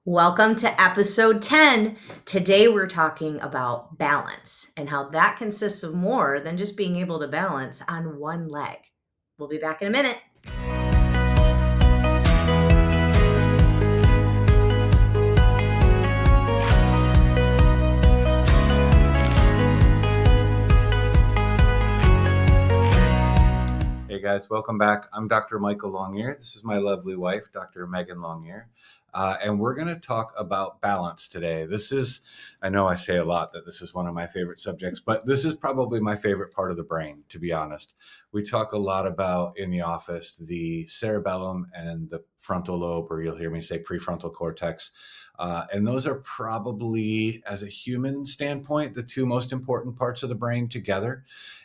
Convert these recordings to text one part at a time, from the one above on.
Welcome to episode 10. Today we're talking about balance and how that consists of more than just being able to balance on one leg. We'll be back in a minute. Hey guys, welcome back. I'm Dr. Michael Longear. This is my lovely wife, Dr. Megan Longear. And we're going to talk about balance today. I know I say a lot that this is one of my favorite subjects, but this is probably my favorite part of the brain, to be honest. We talk a lot about in the office the cerebellum and the frontal lobe, or you'll hear me say prefrontal cortex. And those are probably, as a human standpoint, the two most important parts of the brain together.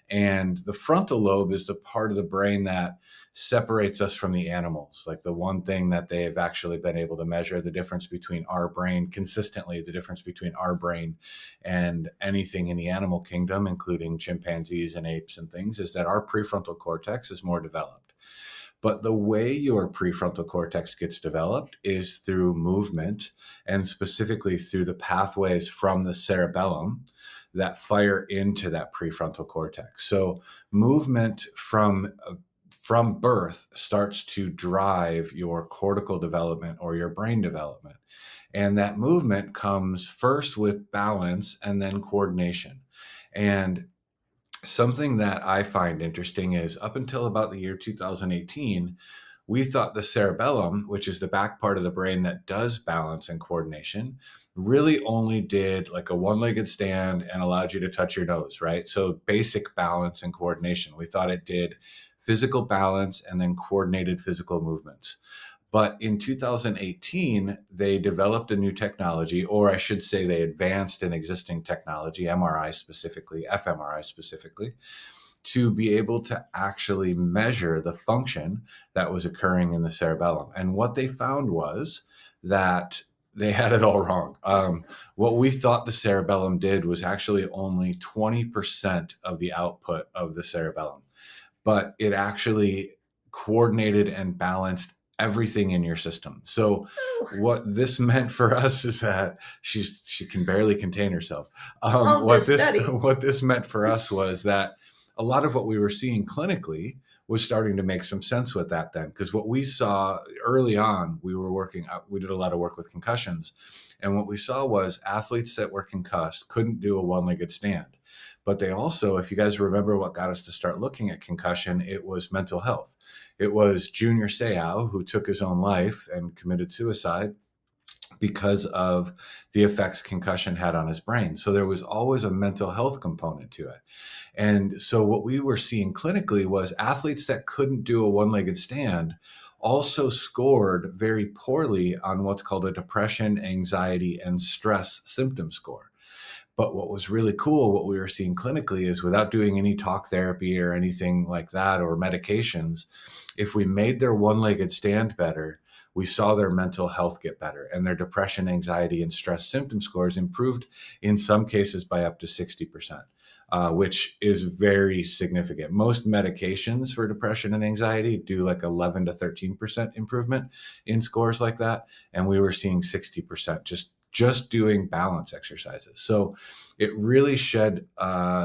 And the frontal lobe is the part of the brain that separates us from the animals. Like the one thing that they've actually been able to measure the difference between our brain consistently, the difference between our brain and anything in the animal kingdom, including chimpanzees and apes and things, is that our prefrontal cortex is more developed. But the way your prefrontal cortex gets developed is through movement, and specifically through the pathways from the cerebellum that fire into that prefrontal cortex. So movement from birth starts to drive your cortical development or your brain development. And that movement comes first with balance and then coordination. And something that I find interesting is up until about the year 2018, we thought the cerebellum, which is the back part of the brain that does balance and coordination, really only did like a one-legged stand and allowed you to touch your nose, right? So basic balance and coordination. We thought it did physical balance and then coordinated physical movements. But in 2018, they developed a new technology, or I should say they advanced an existing technology, MRI specifically, fMRI specifically, to be able to actually measure the function that was occurring in the cerebellum. And what they found was that they had it all wrong. What we thought the cerebellum did was actually only 20% of the output of the cerebellum, but it actually coordinated and balanced everything in your system. So what this meant for us is that she can barely contain herself. What this meant for us was that a lot of what we were seeing clinically was starting to make some sense with that then, because what we saw early on, we did a lot of work with concussions. And what we saw was athletes that were concussed couldn't do a one-legged stand. But they also, if you guys remember what got us to start looking at concussion, it was mental health. It was Junior Seau who took his own life and committed suicide because of the effects concussion had on his brain. So there was always a mental health component to it. And so what we were seeing clinically was athletes that couldn't do a one-legged stand also scored very poorly on what's called a depression, anxiety, and stress symptom score. But what was really cool, what we were seeing clinically, is without doing any talk therapy or anything like that or medications, if we made their one-legged stand better, we saw their mental health get better and their depression, anxiety, and stress symptom scores improved in some cases by up to 60%, which is very significant. Most medications for depression and anxiety do like 11 to 13% improvement in scores like that. And we were seeing 60% just doing balance exercises. So it really shed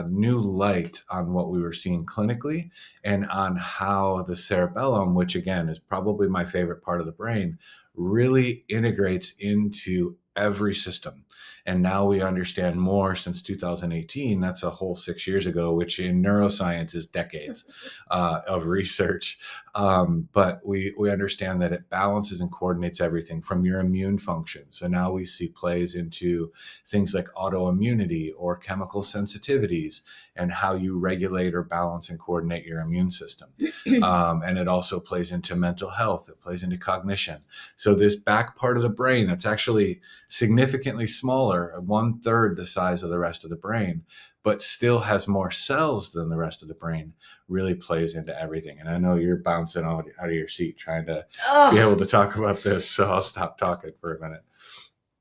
new light on what we were seeing clinically and on how the cerebellum, which again is probably my favorite part of the brain, really integrates into every system. And now we understand more since 2018. That's a whole 6 years ago, which in neuroscience is decades of research. But we understand that it balances and coordinates everything from your immune function. So now we see plays into things like autoimmunity or chemical sensitivities and how you regulate or balance and coordinate your immune system. And it also plays into mental health. It plays into cognition. So this back part of the brain that's actually significantly smaller, 1/3 the size of the rest of the brain, but still has more cells than the rest of the brain, really plays into everything. And I know you're bouncing out of your seat trying to be able to talk about this, so I'll stop talking for a minute.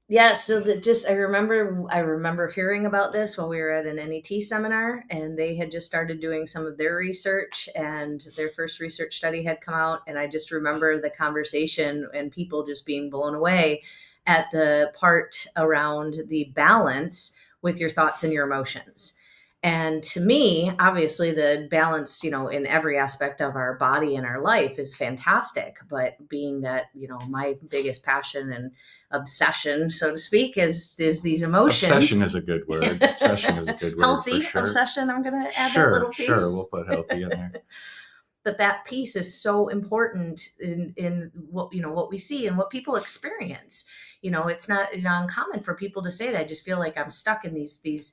Yeah, so I remember hearing about this while we were at an NET seminar, and they had just started doing some of their research, and their first research study had come out, and I just remember the conversation and people just being blown away at the part around the balance with your thoughts and your emotions. And to me, obviously, the balance, in every aspect of our body and our life is fantastic. But being that, my biggest passion and obsession, so to speak, is these Obsession emotions. is a good word. Obsession is a good word for Healthy sure. obsession. I'm going to add that Sure, little sure. We'll piece. put healthy in there. But that piece is so important in what we see and what people experience. It's not uncommon for people to say that I just feel like I'm stuck in these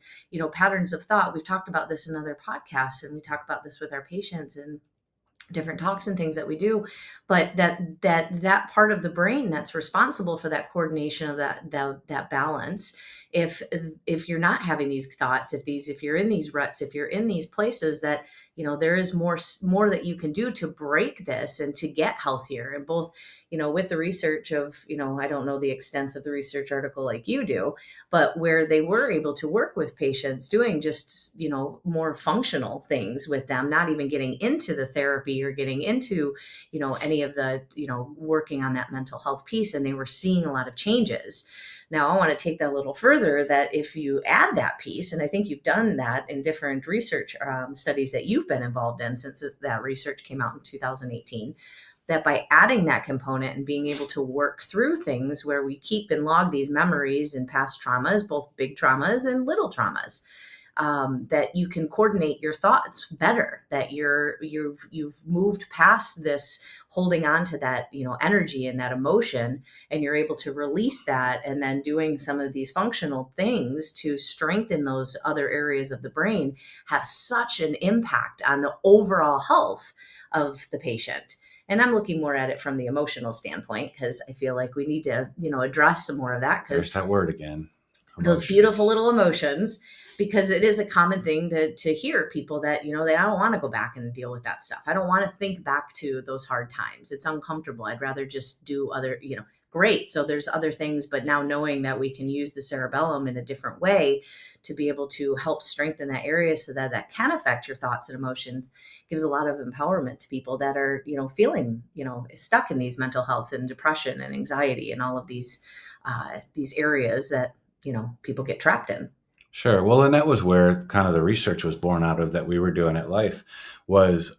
patterns of thought. We've talked about this in other podcasts, and we talk about this with our patients and different talks and things that we do. But that part of the brain that's responsible for that coordination of that balance, if you're not having these thoughts, if you're in these ruts, if you're in these places, that there is more that you can do to break this and to get healthier. And both, with the research of, I don't know the extents of the research article like you do, but where they were able to work with patients doing just more functional things with them, not even getting into the therapy or getting into any of the working on that mental health piece, and they were seeing a lot of changes. Now, I want to take that a little further, that if you add that piece, and I think you've done that in different research studies that you've been involved in since that research came out in 2018, that by adding that component and being able to work through things where we keep and log these memories and past traumas, both big traumas and little traumas, that you can coordinate your thoughts better, that you've moved past this holding on to that energy and that emotion, and you're able to release that, and then doing some of these functional things to strengthen those other areas of the brain have such an impact on the overall health of the patient. And I'm looking more at it from the emotional standpoint, because I feel like we need to address some more of that, There's because that word again. those beautiful Emotions. little emotions, because it is a common thing to hear people that they don't want to go back and deal with that stuff. I don't want to think back to those hard times. It's uncomfortable. I'd rather just do other, great. So there's other things, but now knowing that we can use the cerebellum in a different way to be able to help strengthen that area, so that that can affect your thoughts and emotions, gives a lot of empowerment to people that are feeling stuck in these mental health and depression and anxiety and all of these areas that people get trapped in. Sure. Well, and that was where kind of the research was born out of that we were doing at Life was,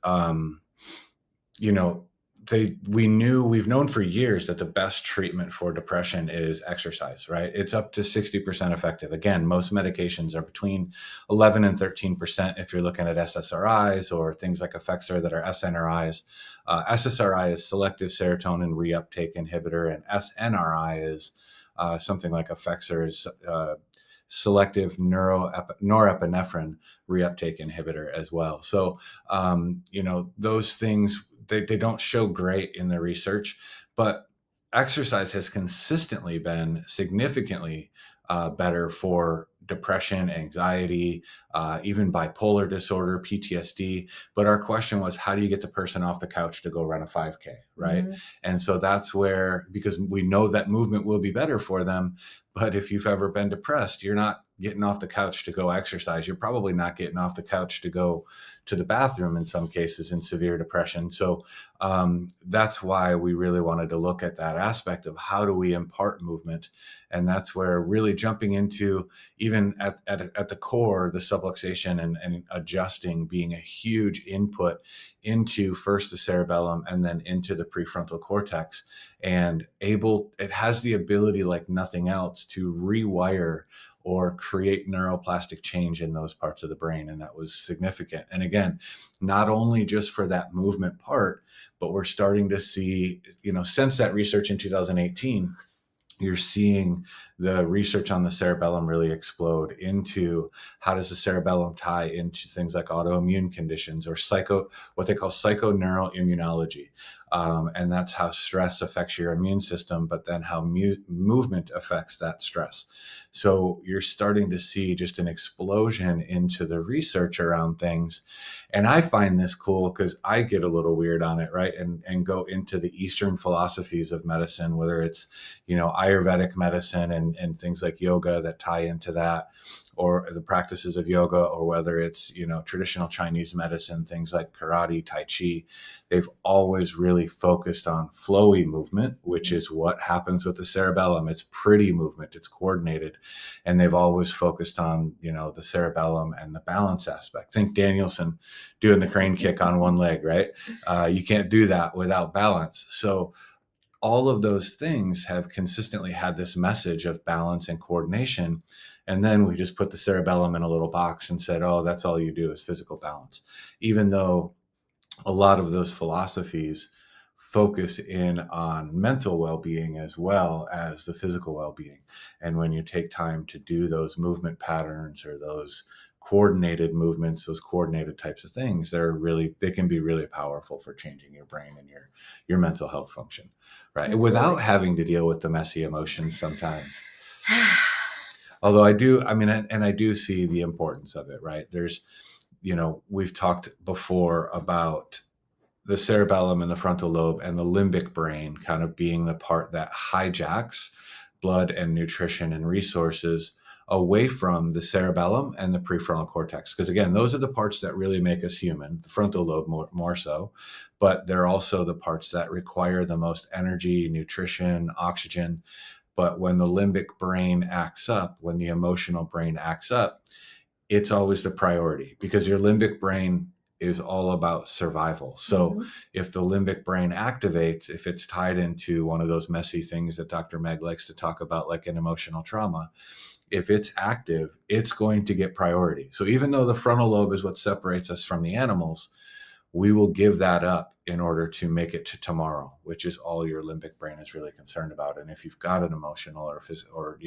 you know, we've known for years that the best treatment for depression is exercise, right? It's up to 60% effective. Again, most medications are between 11 and 13% if you're looking at SSRIs or things like Effexor that are SNRIs. SSRI is selective serotonin reuptake inhibitor, and SNRI is something like Effexor is selective norepinephrine reuptake inhibitor as well. So, those things, they don't show great in the research, but exercise has consistently been significantly better for depression, anxiety, even bipolar disorder, PTSD. But our question was, how do you get the person off the couch to go run a 5K, right? Mm-hmm. And so that's where, because we know that movement will be better for them, but if you've ever been depressed, you're not getting off the couch to go exercise. You're probably not getting off the couch to go to the bathroom in some cases in severe depression. So that's why we really wanted to look at that aspect of how do we impart movement. And that's where really jumping into, even at the core, the subluxation and adjusting being a huge input into first the cerebellum and then into the prefrontal cortex, and it has the ability like nothing else to rewire or create neuroplastic change in those parts of the brain. And that was significant. And again, not only just for that movement part, but we're starting to see, since that research in 2018, you're seeing the research on the cerebellum really explode into how does the cerebellum tie into things like autoimmune conditions or what they call psychoneuroimmunology. And that's how stress affects your immune system, but then how movement affects that stress. So you're starting to see just an explosion into the research around things. And I find this cool because I get a little weird on it, right? And go into the Eastern philosophies of medicine, whether it's, Ayurvedic medicine and things like yoga that tie into that, or the practices of yoga, or whether it's, traditional Chinese medicine, things like karate, tai chi. They've always really really focused on flowy movement, which is what happens with the cerebellum. It's pretty movement, it's coordinated. And they've always focused on, the cerebellum and the balance aspect. Think Danielson doing the crane kick on one leg, right? You can't do that without balance. So all of those things have consistently had this message of balance and coordination. And then we just put the cerebellum in a little box and said, oh, that's all you do is physical balance. Even though a lot of those philosophies focus in on mental well-being as well as the physical well-being. And when you take time to do those movement patterns or those coordinated movements, those coordinated types of things, they can be really powerful for changing your brain and your mental health function, right? Absolutely. Without having to deal with the messy emotions sometimes. Although I do see the importance of it, right? We've talked before about the cerebellum and the frontal lobe and the limbic brain kind of being the part that hijacks blood and nutrition and resources away from the cerebellum and the prefrontal cortex. Because again, those are the parts that really make us human, the frontal lobe more so, but they're also the parts that require the most energy, nutrition, oxygen. But when the limbic brain acts up, when the emotional brain acts up, it's always the priority, because your limbic brain is all about survival. So if the limbic brain activates, if it's tied into one of those messy things that Dr. Meg likes to talk about, like an emotional trauma, if it's active, it's going to get priority. So even though the frontal lobe is what separates us from the animals, we will give that up in order to make it to tomorrow, which is all your limbic brain is really concerned about. And if you've got an emotional or physical or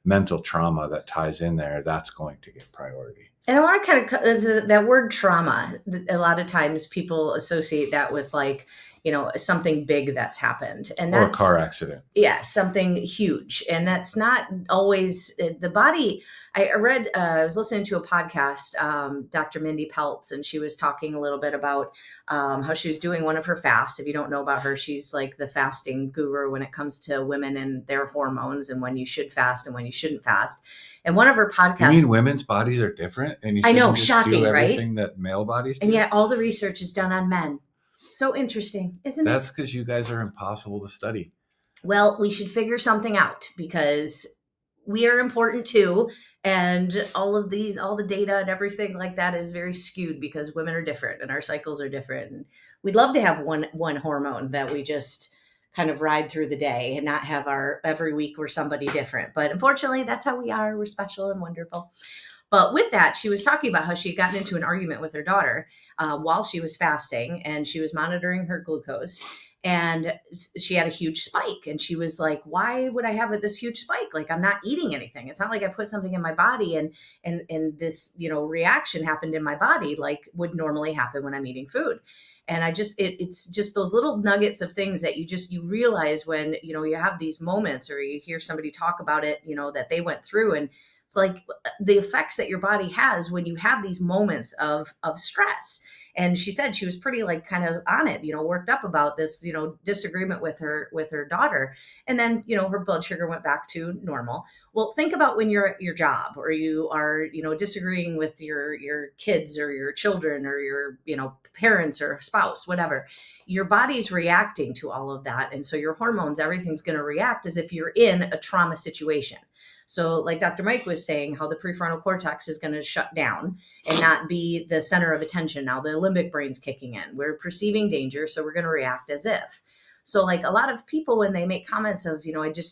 mental trauma that ties in there, that's going to get priority. And I want to kind of, that word trauma, a lot of times people associate that with something big that's happened. And that's, or a car accident. Yeah, something huge. And that's not always the body. I was listening to a podcast, Dr. Mindy Peltz, and she was talking a little bit about how she was doing one of her fasts. If you don't know about her, she's like the fasting guru when it comes to women and their hormones and when you should fast and when you shouldn't fast. And one of her podcasts. You mean women's bodies are different, and you I know, just shocking, do everything right? that male bodies do? And yet all the research is done on men. So interesting, isn't it? That's because you guys are impossible to study. Well, we should figure something out, because we are important too. And all the data and everything like that is very skewed because women are different and our cycles are different. And we'd love to have one hormone that we just kind of ride through the day and not have our every week we're somebody different. But unfortunately, that's how we are. We're special and wonderful. But with that, she was talking about how she had gotten into an argument with her daughter while she was fasting, and she was monitoring her glucose, and she had a huge spike. And she was like, why would I have this huge spike? Like, I'm not eating anything. It's not like I put something in my body and this, reaction happened in my body like would normally happen when I'm eating food. And it's just those little nuggets of things that you realize when, you have these moments or you hear somebody talk about it, that they went through. And it's like the effects that your body has when you have these moments of stress. And she said she was pretty like kind of on it, worked up about this, disagreement with her daughter. And then, her blood sugar went back to normal. Well, think about when you're at your job or you are, disagreeing with your kids or your children or your, parents or spouse, whatever. Your body's reacting to all of that. And so your hormones, everything's going to react as if you're in a trauma situation. So like Dr. Mike was saying, how the prefrontal cortex is going to shut down and not be the center of attention. Now the limbic brain's kicking in. We're perceiving danger, so we're going to react as if. So like a lot of people, when they make comments of,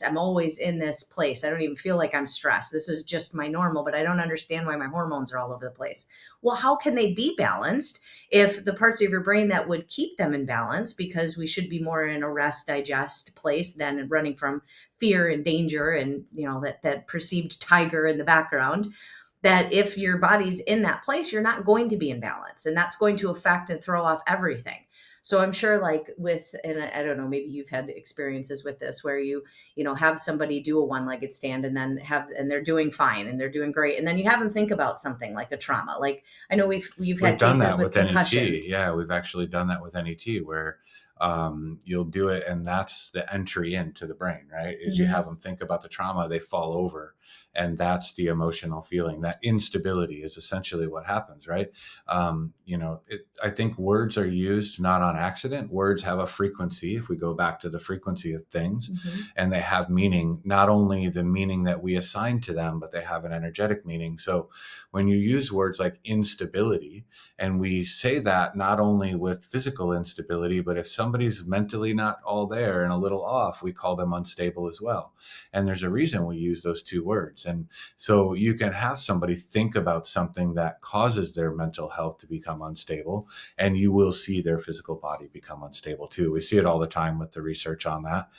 I'm always in this place. I don't even feel like I'm stressed. This is just my normal, but I don't understand why my hormones are all over the place. Well, how can they be balanced if the parts of your brain that would keep them in balance, because we should be more in a rest, digest place than running from fear and danger and, that perceived tiger in the background, that if your body's in that place, you're not going to be in balance, and that's going to affect and throw off everything. So I'm sure and I don't know, maybe you've had experiences with this where you have somebody do a one-legged stand and they're doing fine and they're doing great. And then you have them think about something like a trauma. Like I know we've had done cases that with NET. concussions. Yeah, we've actually done that with NET where you'll do it, and that's the entry into the brain, right? Is you Mm-hmm. have them think about the trauma, they fall over, and that's the emotional feeling. That instability is essentially what happens, right? I think words are used not on accident. Words have a frequency, if we go back to the frequency of things, Mm-hmm. and they have meaning, not only the meaning that we assign to them, but they have an energetic meaning. So when you use words like instability, and we say that not only with physical instability, but if somebody's mentally not all there and a little off, we call them unstable as well. And there's a reason we use those two words. And so you can have somebody think about something that causes their mental health to become unstable, and you will see their physical body become unstable too. We see it all the time with the research on that,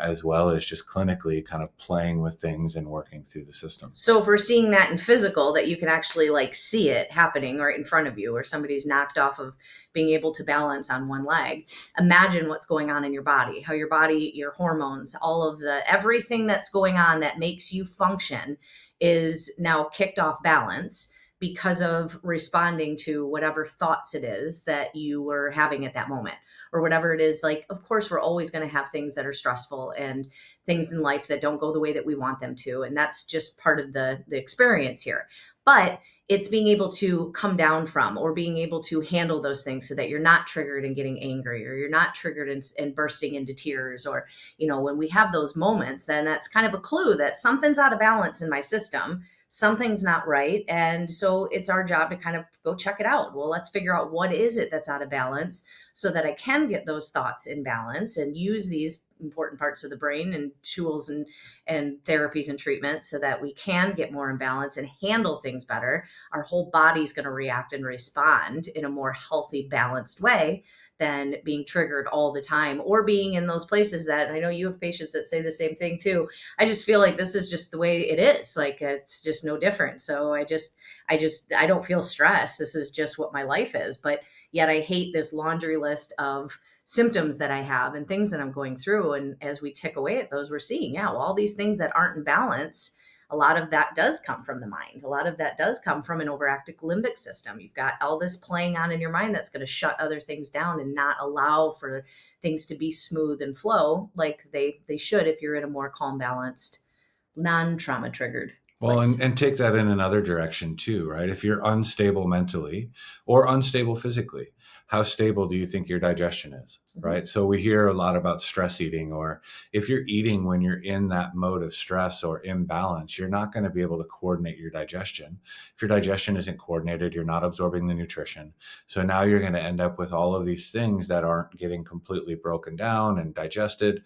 as well as just clinically kind of playing with things and working through the system. So if we're seeing that in physical, that you can actually like see it happening right in front of you, or somebody's knocked off of being able to balance on one leg, imagine what's going on in your body, how your body, your hormones, all of the everything that's going on that makes you function is now kicked off balance because of responding to whatever thoughts it is that you were having at that moment, or whatever it is. Like, of course, we're always going to have things that are stressful and things in life that don't go the way that we want them to, and that's just part of the experience here. But it's being able to come down from, or being able to handle those things so that you're not triggered and getting angry, or you're not triggered and bursting into tears, or when we have those moments, then that's kind of a clue that something's out of balance in my system, something's not right. And so it's our job to kind of go check it out. Well, let's figure out what is it that's out of balance, so that I can get those thoughts in balance and use these important parts of the brain and tools and therapies and treatments, so that we can get more in balance and handle things better. Our whole body's going to react and respond in a more healthy, balanced way than being triggered all the time, or being in those places that I know you have patients that say the same thing too. I just feel like this is just the way it is. Like, it's just no different. So I don't feel stressed. This is just what my life is. But yet I hate this laundry list of symptoms that I have and things that I'm going through. And as we tick away at those, we're seeing, yeah, well, all these things that aren't in balance, a lot of that does come from the mind. A lot of that does come from an overactive limbic system. You've got all this playing on in your mind that's going to shut other things down and not allow for things to be smooth and flow like they should if you're in a more calm, balanced, non-trauma triggered Well, place. and take that in another direction too, right? If you're unstable mentally or unstable physically, how stable do you think your digestion is, Mm-hmm. right? So we hear a lot about stress eating, or if you're eating when you're in that mode of stress or imbalance, you're not going to be able to coordinate your digestion. If your digestion isn't coordinated, you're not absorbing the nutrition. So now you're going to end up with all of these things that aren't getting completely broken down and digested.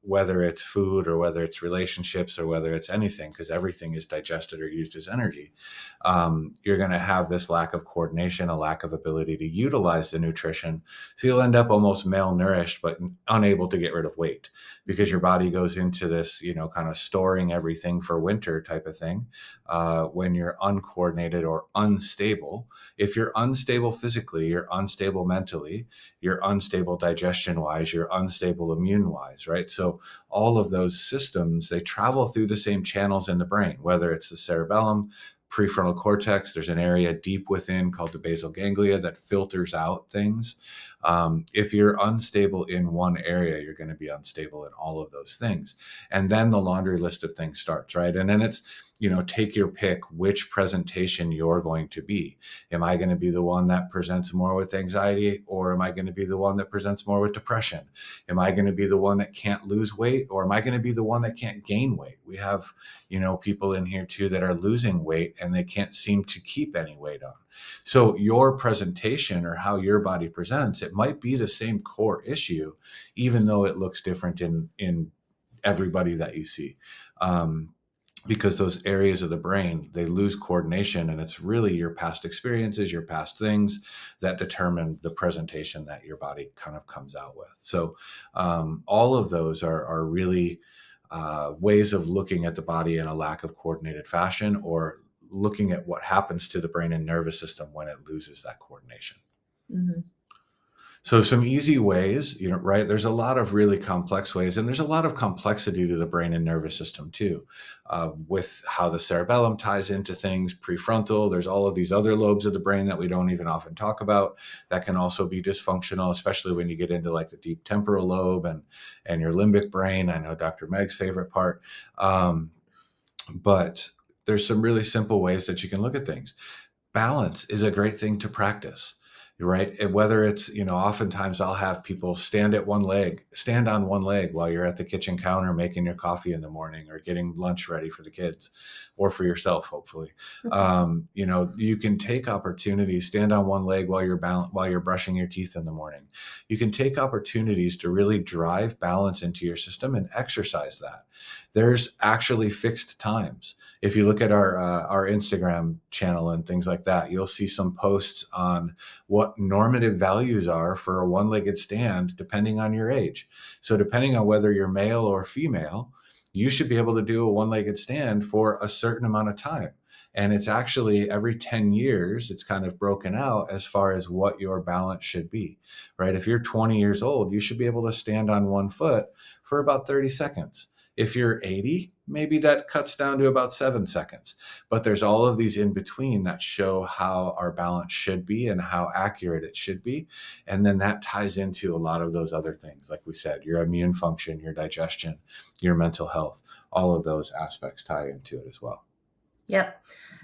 Whether it's food or whether it's relationships or whether it's anything, because everything is digested or used as energy. You're going to have this lack of coordination, a lack of ability to utilize the nutrition. So you'll end up almost malnourished, but unable to get rid of weight, because your body goes into this, kind of storing everything for winter type of thing. When you're uncoordinated or unstable, if you're unstable physically, you're unstable mentally, you're unstable digestion wise, you're unstable immune wise, right? So all of those systems, they travel through the same channels in the brain, whether it's the cerebellum, prefrontal cortex. There's an area deep within called the basal ganglia that filters out things. If you're unstable in one area, you're going to be unstable in all of those things. And then the laundry list of things starts, right? And then it's, take your pick which presentation you're going to be. Am I going to be the one that presents more with anxiety, or am I going to be the one that presents more with depression? Am I going to be the one that can't lose weight, or am I going to be the one that can't gain weight? We have, people in here too that are losing weight and they can't seem to keep any weight on. So your presentation, or how your body presents, it might be the same core issue, even though it looks different in everybody that you see. Because those areas of the brain, they lose coordination, and it's really your past experiences, your past things that determine the presentation that your body kind of comes out with. So all of those are really ways of looking at the body in a lack of coordinated fashion, or looking at what happens to the brain and nervous system when it loses that coordination. Mm-hmm. So some easy ways, right? There's a lot of really complex ways, and there's a lot of complexity to the brain and nervous system too, with how the cerebellum ties into things, prefrontal. There's all of these other lobes of the brain that we don't even often talk about that can also be dysfunctional, especially when you get into like the deep temporal lobe and your limbic brain. I know Dr. Meg's favorite part. But there's some really simple ways that you can look at things. Balance is a great thing to practice, right? And whether it's, oftentimes I'll have people stand on one leg while you're at the kitchen counter making your coffee in the morning or getting lunch ready for the kids or for yourself, hopefully. You can take opportunities, stand on one leg while you're brushing your teeth in the morning. You can take opportunities to really drive balance into your system and exercise that. There's actually fixed times. If you look at our Instagram channel and things like that, you'll see some posts on what normative values are for a one-legged stand depending on your age. So depending on whether you're male or female, you should be able to do a one-legged stand for a certain amount of time. And it's actually every 10 years, it's kind of broken out as far as what your balance should be, right? If you're 20 years old, you should be able to stand on one foot for about 30 seconds. If you're 80, maybe that cuts down to about 7 seconds. But there's all of these in between that show how our balance should be and how accurate it should be. And then that ties into a lot of those other things. Like we said, your immune function, your digestion, your mental health, all of those aspects tie into it as well. Yep.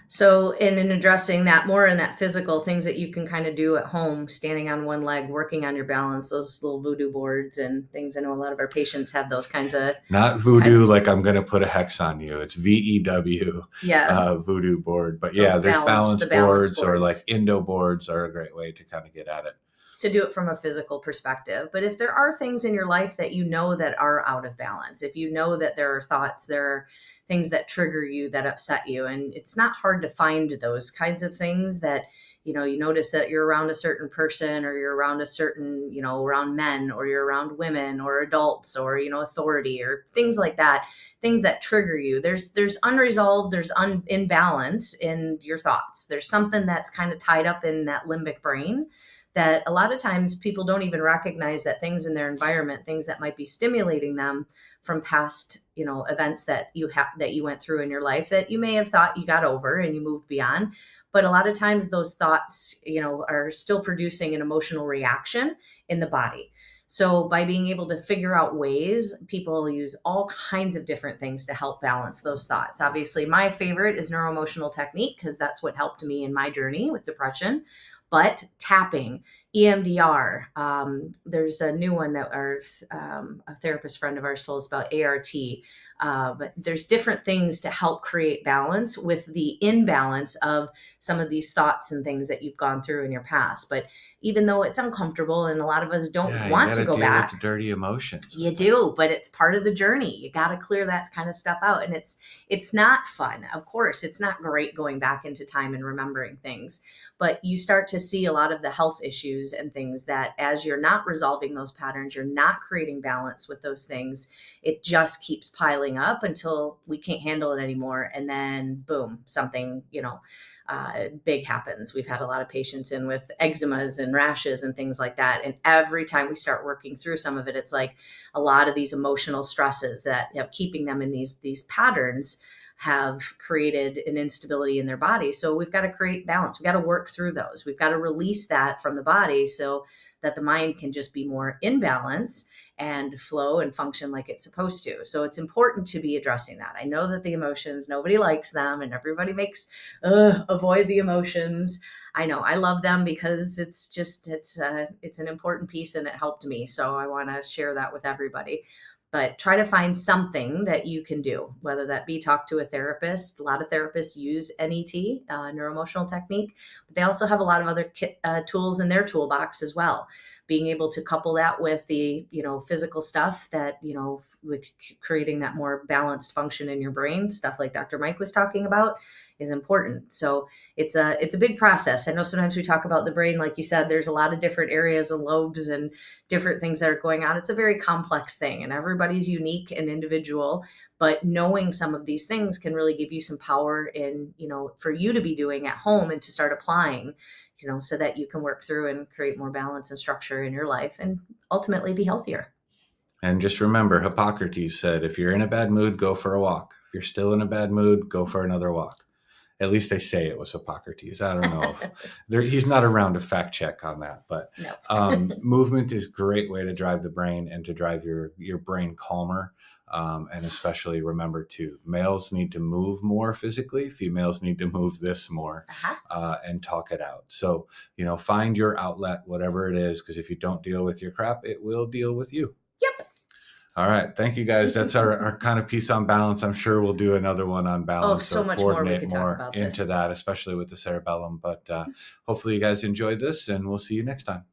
So, in addressing that more in that physical things that you can kind of do at home, standing on one leg, working on your balance, those little voodoo boards and things. I know a lot of our patients have those kinds of Not voodoo, like I'm going to put a hex on you. It's VEW, yeah, voodoo board. But those yeah, there's balance the balance boards or like boards. Indo boards are a great way to kind of get at it. To do it from a physical perspective. But if there are things in your life that you know that are out of balance, if you know that there are thoughts, there are things that trigger you, that upset you, and it's not hard to find those kinds of things that, you notice that you're around a certain person or you're around a certain, around men or you're around women or adults or, authority or things like that, things that trigger you. There's unresolved, there's imbalance in your thoughts. There's something that's kind of tied up in that limbic brain that a lot of times people don't even recognize that things in their environment, things that might be stimulating them from past, events that you went through in your life that you may have thought you got over and you moved beyond. But a lot of times those thoughts, are still producing an emotional reaction in the body. So by being able to figure out ways, people use all kinds of different things to help balance those thoughts. Obviously, my favorite is neuroemotional technique because that's what helped me in my journey with depression. But tapping, EMDR. There's a new one that a therapist friend of ours told us about, ART. There's different things to help create balance with the imbalance of some of these thoughts and things that you've gone through in your past. But even though it's uncomfortable and a lot of us don't Yeah, you want got to to go deal with back, the dirty emotions you with it. do, but it's part of the journey. You got to clear that kind of stuff out, and it's not fun. Of course, it's not great going back into time and remembering things, but you start to see a lot of the health issues and things that as you're not resolving those patterns, you're not creating balance with those things. It just keeps piling up until we can't handle it anymore, and then boom, something, big happens. We've had a lot of patients in with eczemas and rashes and things like that. And every time we start working through some of it, it's like a lot of these emotional stresses that, keeping them in these patterns have created an instability in their body. So we've got to create balance. We've got to work through those. We've got to release that from the body so that the mind can just be more in balance and flow and function like it's supposed to. So it's important to be addressing that. I know that the emotions, nobody likes them and everybody makes avoid the emotions. I know I love them because it's an important piece and it helped me. So I want to share that with everybody. But try to find something that you can do, whether that be talk to a therapist. A lot of therapists use NET, neuroemotional technique, but they also have a lot of other tools in their toolbox as well. Being able to couple that with the, physical stuff that, with creating that more balanced function in your brain, stuff like Dr. Mike was talking about, is important. So it's a big process. I know sometimes we talk about the brain, like you said, there's a lot of different areas and lobes and different things that are going on. It's a very complex thing and everybody's unique and individual, but knowing some of these things can really give you some power in, for you to be doing at home and to start applying, so that you can work through and create more balance and structure in your life and ultimately be healthier. And just remember, Hippocrates said, if you're in a bad mood, go for a walk. If you're still in a bad mood, go for another walk. At least they say it was Hippocrates. I don't know if he's not around to fact check on that, but No. movement is a great way to drive the brain and to drive your brain calmer. And especially remember too, males need to move more physically. Females need to move this more and talk it out. So, find your outlet, whatever it is, because if you don't deal with your crap, it will deal with you. Yep. All right. Thank you, guys. That's our kind of piece on balance. I'm sure we'll do another one on balance so or much more we coordinate could talk more about into this. that, especially with the cerebellum. But hopefully you guys enjoyed this, and we'll see you next time.